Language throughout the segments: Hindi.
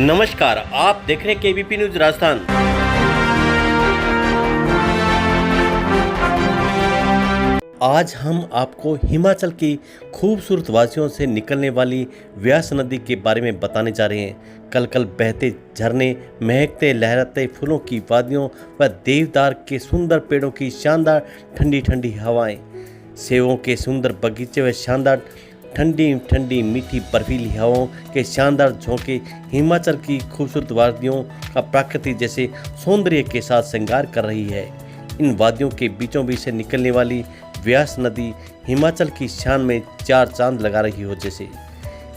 नमस्कार, आप देख रहे हैं केबीपी न्यूज राजस्थान। आज हम आपको हिमाचल की खूबसूरत वादियों से निकलने वाली व्यास नदी के बारे में बताने जा रहे हैं। कल कल बहते झरने, महकते लहराते फूलों की वादियों व देवदार के सुंदर पेड़ों की शानदार ठंडी ठंडी हवाएं, सेवों के सुंदर बगीचे व शानदार ठंडी ठंडी मीठी बर्फीली हवाओं के शानदार झोंके हिमाचल की खूबसूरत वादियों का प्रकृति जैसे सौंदर्य के साथ श्रृंगार कर रही है। इन वादियों के बीचों बीच से निकलने वाली व्यास नदी हिमाचल की शान में चार चांद लगा रही हो। जैसे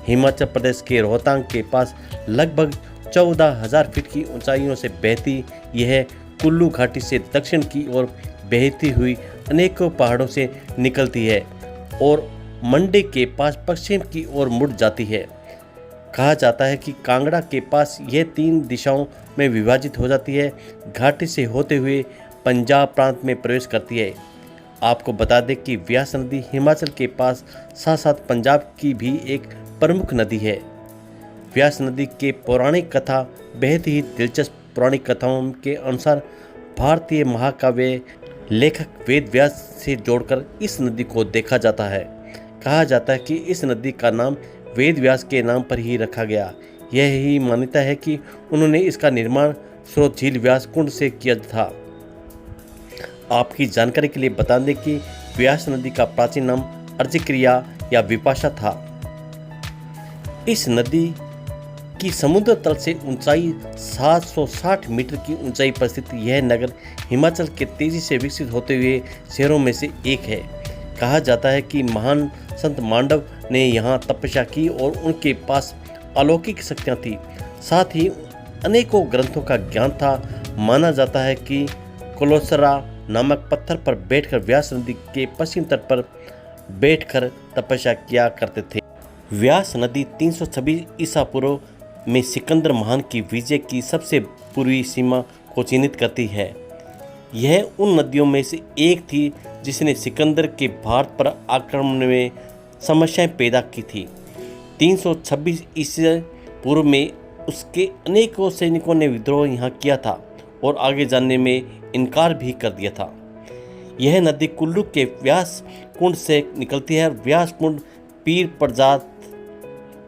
हिमाचल प्रदेश के रोहतांग के पास लगभग 14,000 फीट की ऊंचाइयों से बहती यह कुल्लू घाटी से दक्षिण की ओर बहती हुई अनेकों पहाड़ों से निकलती है और मंडी के पास पश्चिम की ओर मुड़ जाती है। कहा जाता है कि कांगड़ा के पास यह 3 दिशाओं में विभाजित हो जाती है। घाटी से होते हुए पंजाब प्रांत में प्रवेश करती है। आपको बता दें कि व्यास नदी हिमाचल के पास साथ साथ पंजाब की भी एक प्रमुख नदी है। व्यास नदी के पौराणिक कथा बेहद ही दिलचस्प पौराणिक कथाओं के अनुसार भारतीय महाकाव्य लेखक वेद व्यास से जोड़कर इस नदी को देखा जाता है। कहा जाता है कि इस नदी का नाम वेद व्यास के नाम पर ही रखा गया। यह ही मान्यता है कि उन्होंने इसका निर्माण स्रोत झील व्यास कुंड से किया था। आपकी जानकारी के लिए बता दें कि व्यास नदी का प्राचीन नाम अर्जक्रिया या विपाशा था। इस नदी की समुद्र तल से ऊंचाई 760 मीटर की ऊंचाई पर स्थित यह नगर हिमाचल के तेजी से विकसित होते हुए शहरों में से एक है। कहा जाता है कि महान संत मांडव ने यहाँ तपस्या की और उनके पास अलौकिक शक्तियाँ थी। साथ ही अनेकों ग्रंथों का ज्ञान था। माना जाता है कि कोलोसरा नामक पत्थर पर बैठकर व्यास नदी के पश्चिम तट पर बैठकर तपस्या किया करते थे। व्यास नदी 326 ईसा पूर्व में सिकंदर महान की विजय की सबसे पूर्वी सीमा को चिन्हित करती है। यह उन नदियों में से एक थी जिसने सिकंदर के भारत पर आक्रमण में समस्याएं पैदा की थी। 326 ईसा पूर्व में उसके अनेकों सैनिकों ने विद्रोह यहाँ किया था और आगे जाने में इनकार भी कर दिया था। यह नदी कुल्लू के व्यास कुंड से निकलती है। व्यास कुंड पीर प्रजात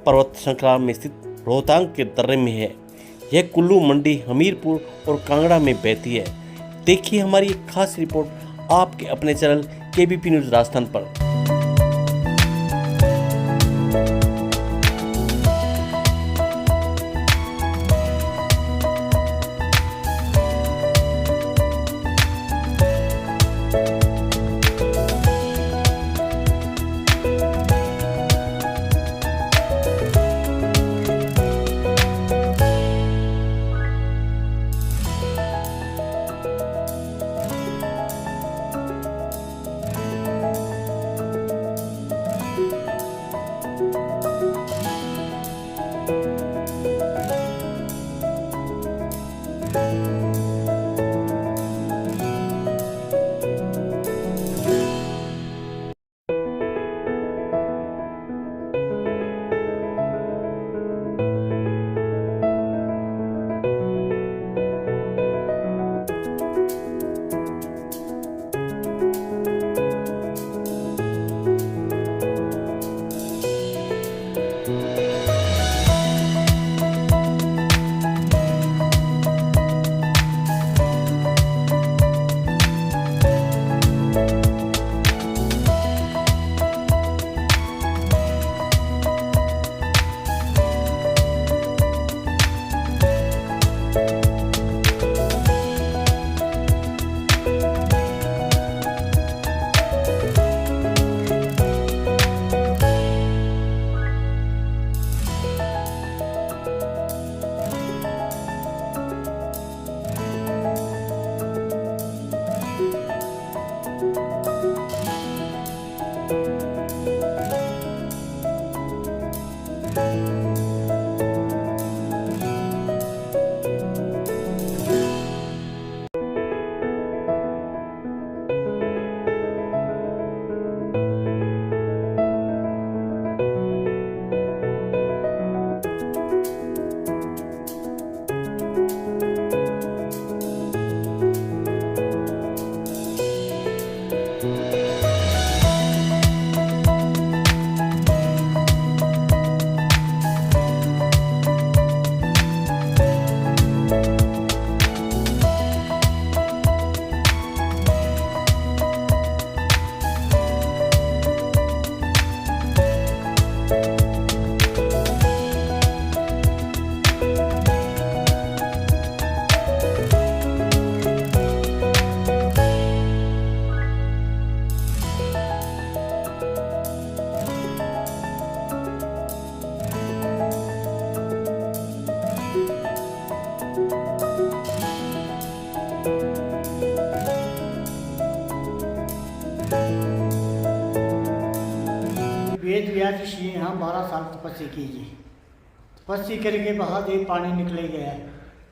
पर्वत श्रृंखला में स्थित रोहतांग के दर्रे में है। यह कुल्लू, मंडी, हमीरपुर और कांगड़ा में बहती है। देखिए हमारी एक खास रिपोर्ट आपके अपने चैनल केबीपी न्यूज राजस्थान पर। साल तपस्या की जी। तपस्या करने के बाद ये पानी निकले गया।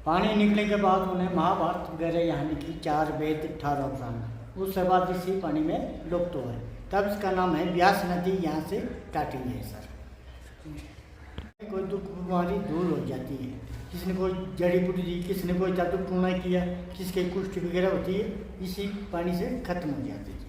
पानी निकलने के बाद उन्हें महाभारत वगैरह यहाँ निकली, 4 वेद 18 पुराण। उसके बाद इसी पानी में लुप्त हुआ है, तब इसका नाम है व्यास नदी। यहाँ से काटी है सर। कोई दुख बीमारी दूर हो जाती है, किसी ने कोई जड़ी बूटी दी, किसी ने कोई जादू टूना किया, किसी के कुष्ठ वगैरह होती है, इसी पानी से खत्म हो जाती है।